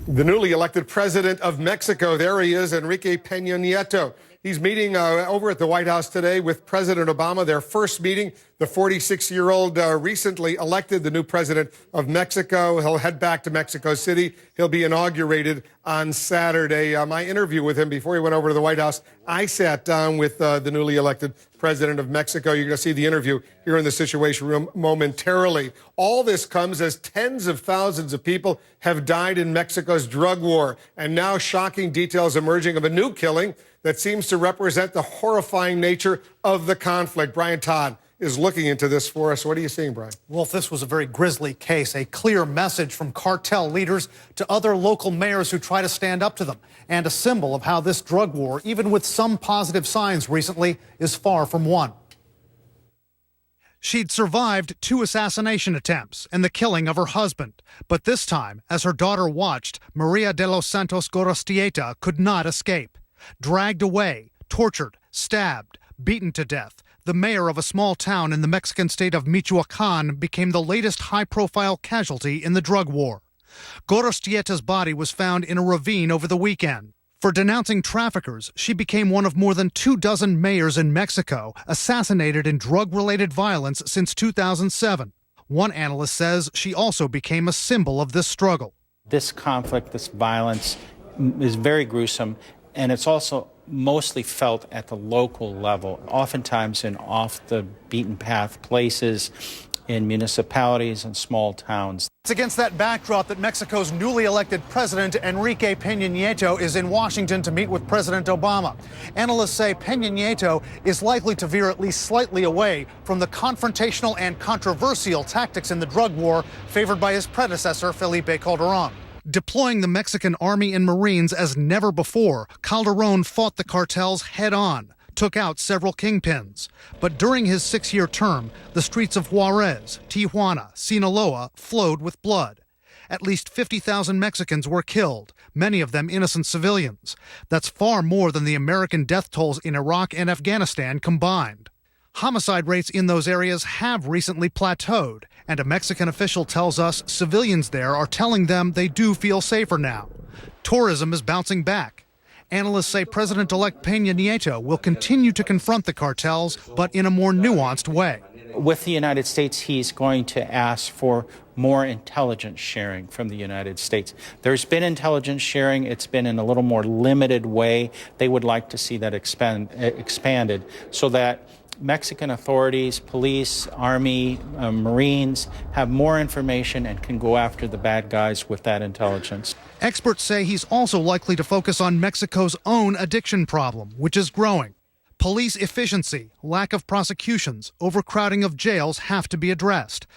The newly elected president of Mexico, there he is, Enrique Pena Nieto. He's meeting over at the White House today with President Obama, their first meeting. The 46-year-old recently elected the new president of Mexico. He'll head back to Mexico City. He'll be inaugurated on Saturday. My interview with him before he went over to the White House, I sat down with the newly elected president of Mexico. You're going to see the interview here in the Situation Room momentarily. All this comes as tens of thousands of people have died in Mexico's drug war, and now shocking details emerging of a new killing that seems to represent the horrifying nature of the conflict. Brian Todd is looking into this for us. What are you seeing, Brian? Wolf, this was a very grisly case, a clear message from cartel leaders to other local mayors who try to stand up to them, and a symbol of how this drug war, even with some positive signs recently, is far from won. She'd survived 2 assassination attempts and the killing of her husband. But this time, as her daughter watched, Maria de los Santos Gorostieta could not escape. Dragged away, tortured, stabbed, beaten to death, the mayor of a small town in the Mexican state of Michoacan became the latest high-profile casualty in the drug war. Gorostieta's body was found in a ravine over the weekend. For denouncing traffickers, she became one of more than 24 mayors in Mexico assassinated in drug-related violence since 2007. One analyst says she also became a symbol of this struggle. This conflict, this violence is very gruesome, and it's also mostly felt at the local level, oftentimes in off-the-beaten-path places, in municipalities and small towns. It's against that backdrop that Mexico's newly elected president, Enrique Pena Nieto, is in Washington to meet with President Obama. Analysts say Pena Nieto is likely to veer at least slightly away from the confrontational and controversial tactics in the drug war favored by his predecessor, Felipe Calderón. Deploying the Mexican Army and Marines as never before, Calderón fought the cartels head-on, took out several kingpins. But during his 6-year term, the streets of Juarez, Tijuana, Sinaloa flowed with blood. At least 50,000 Mexicans were killed, many of them innocent civilians. That's far more than the American death tolls in Iraq and Afghanistan combined. Homicide rates in those areas have recently plateaued, and a Mexican official tells us civilians there are telling them they do feel safer now. Tourism is bouncing back. Analysts say President-elect Pena Nieto will continue to confront the cartels, but in a more nuanced way. With the United States, he's going to ask for more intelligence sharing from the United States. There's been intelligence sharing. It's been in a little more limited way. They would like to see that expanded so that Mexican authorities, police, army, Marines have more information and can go after the bad guys with that intelligence. Experts say he's also likely to focus on Mexico's own addiction problem, which is growing. Police efficiency, lack of prosecutions, overcrowding of jails have to be addressed.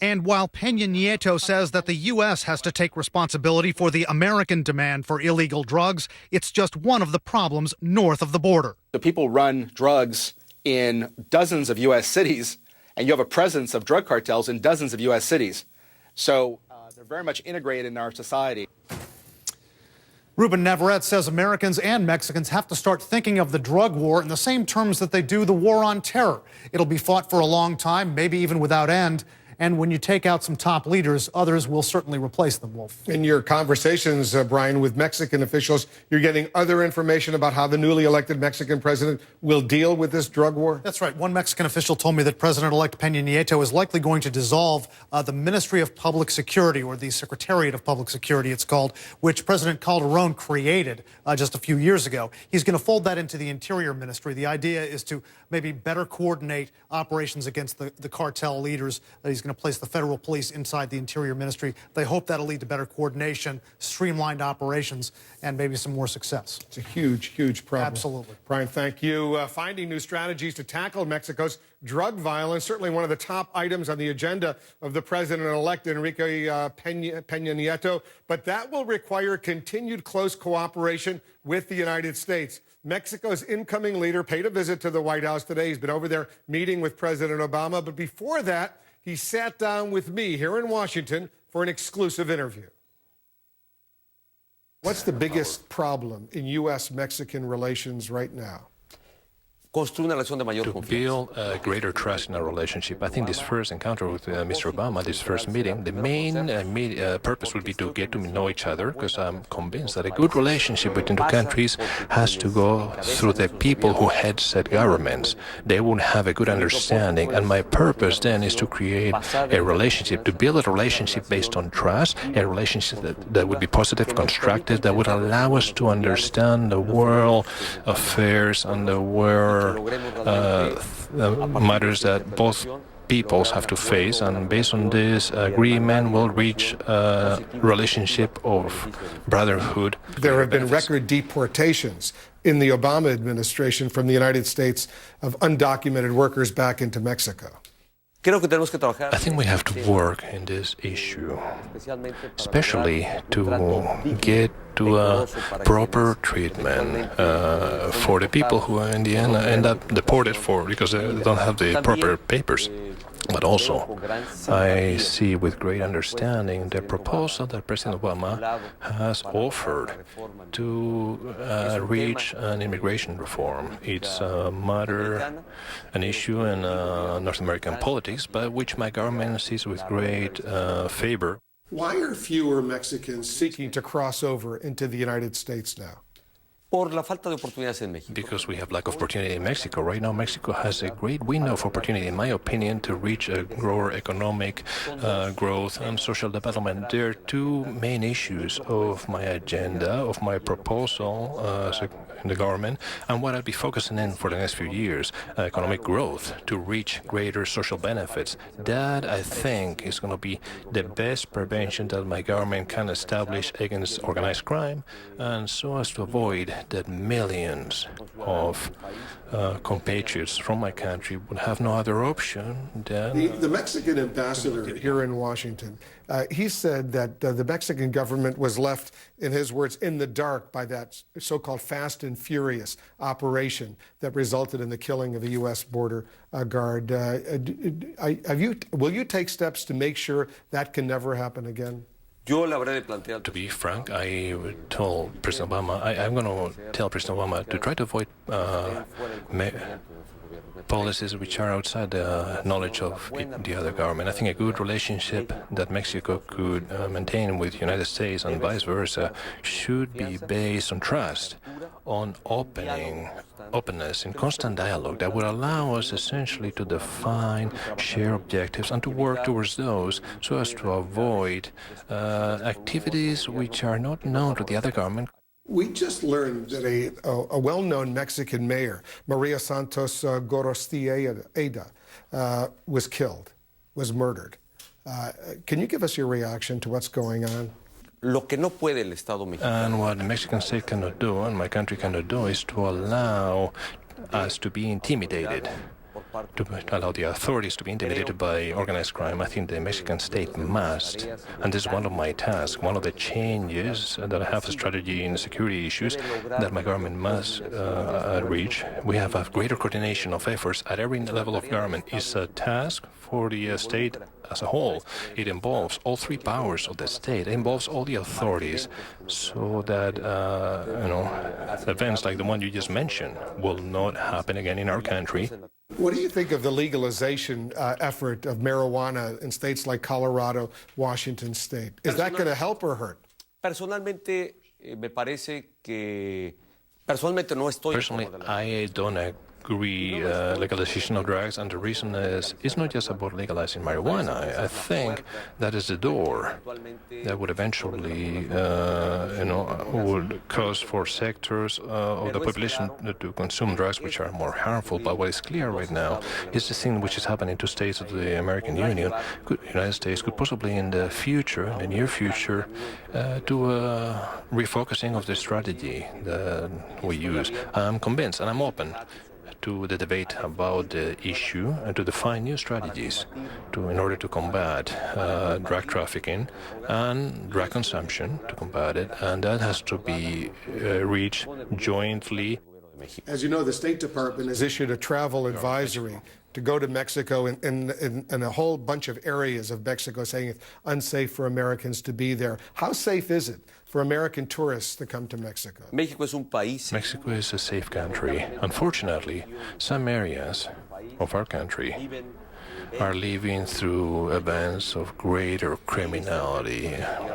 And while Pena Nieto says that the U.S. has to take responsibility for the American demand for illegal drugs, it's just one of the problems north of the border. The people run drugs in dozens of U.S. cities, and you have a presence of drug cartels in dozens of U.S. cities. So they're very much integrated in our society. Ruben Navarrete says Americans and Mexicans have to start thinking of the drug war in the same terms that they do the war on terror. It'll be fought for a long time, maybe even without end. And when you take out some top leaders, others will certainly replace them, Wolf. In your conversations, Brian, with Mexican officials, you're getting other information about how the newly elected Mexican president will deal with this drug war? That's right. One Mexican official told me that President-elect Pena Nieto is likely going to dissolve the Ministry of Public Security, or the Secretariat of Public Security, it's called, which President Calderón created just a few years ago. He's going to fold that into the Interior Ministry. The idea is to maybe better coordinate operations against the cartel leaders. He's going to place the federal police inside the Interior Ministry. They hope that'll lead to better coordination, streamlined operations, and maybe some more success. It's a huge, huge problem. Absolutely. Brian, thank you. Finding new strategies to tackle Mexico's drug violence, certainly one of the top items on the agenda of the president-elect Enrique Pena Nieto, but that will require continued close cooperation with the United States. Mexico's incoming leader paid a visit to the White House today. He's been over there meeting with President Obama, but before that, he sat down with me here in Washington for an exclusive interview. What's the biggest problem in U.S.-Mexican relations right now? to build greater trust in our relationship. I think this first encounter with Mr. Obama, this first meeting, the main purpose would be to get to know each other, because I'm convinced that a good relationship between the countries has to go through the people who head said governments. They would have a good understanding, and my purpose then is to create a relationship, to build a relationship based on trust, a relationship that would be positive, constructive, that would allow us to understand the world affairs and the world matters that both peoples have to face, and based on this agreement we'll reach a relationship of brotherhood. There have been record deportations in the Obama administration from the United States of undocumented workers back into Mexico. I think we have to work in this issue, especially to get to a proper treatment for the people who in the end end up deported because they don't have the proper papers. But also, I see with great understanding the proposal that President Obama has offered to reach an immigration reform. It's a matter, an issue in North American politics, but which my government sees with great favor. Why are fewer Mexicans seeking to cross over into the United States now? Because we have lack of opportunity in Mexico. Right now, Mexico has a great window of opportunity, in my opinion, to reach a greater economic growth and social development. There are two main issues of my agenda, of my proposal in the government, and what I'll be focusing in for the next few years, economic growth, to reach greater social benefits. That, I think, is going to be the best prevention that my government can establish against organized crime, and so as to avoid that millions of compatriots from my country would have no other option than... The Mexican ambassador here in Washington, he said that the Mexican government was left, in his words, in the dark by that so-called Fast and Furious operation that resulted in the killing of a U.S. border guard. Will you take steps to make sure that can never happen again? To be frank, I told President Obama, I'm going to tell President Obama to try to avoid policies which are outside the knowledge of the other government. I think a good relationship that Mexico could maintain with the United States and vice versa should be based on trust, on openness and constant dialogue that would allow us essentially to define, share objectives and to work towards those so as to avoid activities which are not known to the other government. We just learned that a well-known Mexican mayor, Maria Santos Gorostieda, was killed, was murdered. Can you give us your reaction to what's going on? And what the Mexican state cannot do, and my country cannot do, is to allow us to be intimidated, to allow the authorities to be intimidated by organized crime. I think the Mexican state must, and this is one of my tasks, one of the changes that I have a strategy in security issues that my government must reach. We have a greater coordination of efforts at every level of government. It's a task for the state as a whole. It involves all three powers of the state. It involves all the authorities, so that events like the one you just mentioned will not happen again in our country. What do you think of the legalization effort of marijuana in states like Colorado, Washington State? Is that going to help or hurt? Personally, I don't agree legalization of drugs, and the reason is it's not just about legalizing marijuana. I think that is the door that would eventually would cause for sectors of the population to consume drugs which are more harmful. But what is clear right now is the thing which is happening to states of the American Union. United States could possibly in the future, in the near future, do a refocusing of the strategy that we use. I'm convinced and I'm open to the debate about the issue and to define new strategies in order to combat drug trafficking and drug consumption, to combat it, and that has to be reached jointly. As you know, the State Department has issued a travel advisory to go to Mexico in a whole bunch of areas of Mexico, saying it's unsafe for Americans to be there. How safe is it for American tourists to come to Mexico? Mexico is a safe country. Unfortunately, some areas of our country are living through events of greater criminality,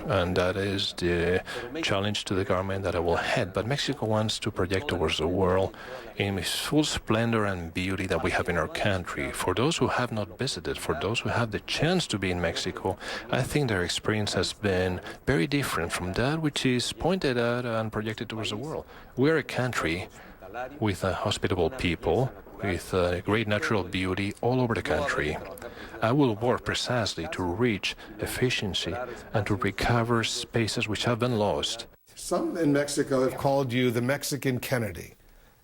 and that is the challenge to the government that I will head. But Mexico wants to project towards the world in its full splendor and beauty that we have in our country. For those who have not visited, for those who have the chance to be in Mexico, I think their experience has been very different from that which is pointed at and projected towards the world. We're a country with a hospitable people, with great natural beauty all over the country. I will work precisely to reach efficiency and to recover spaces which have been lost. Some in Mexico have called you the Mexican Kennedy.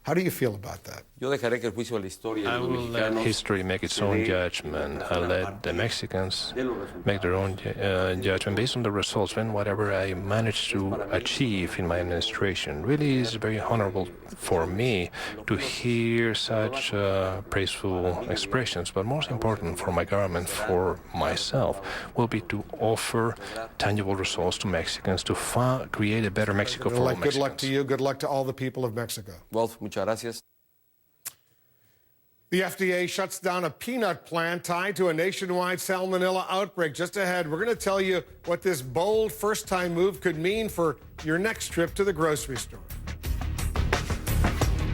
How do you feel about that? I will let history make its own judgment. I'll let the Mexicans make their own judgment based on the results and whatever I manage to achieve in my administration. Really is very honorable for me to hear such praiseful expressions, but most important for my government, for myself, will be to offer tangible results to Mexicans to create a better Mexico for all Mexicans. Good luck to you. Good luck to all the people of Mexico. Wolf, muchas gracias. The FDA shuts down a peanut plant tied to a nationwide salmonella outbreak. Just ahead, we're going to tell you what this bold first-time move could mean for your next trip to the grocery store.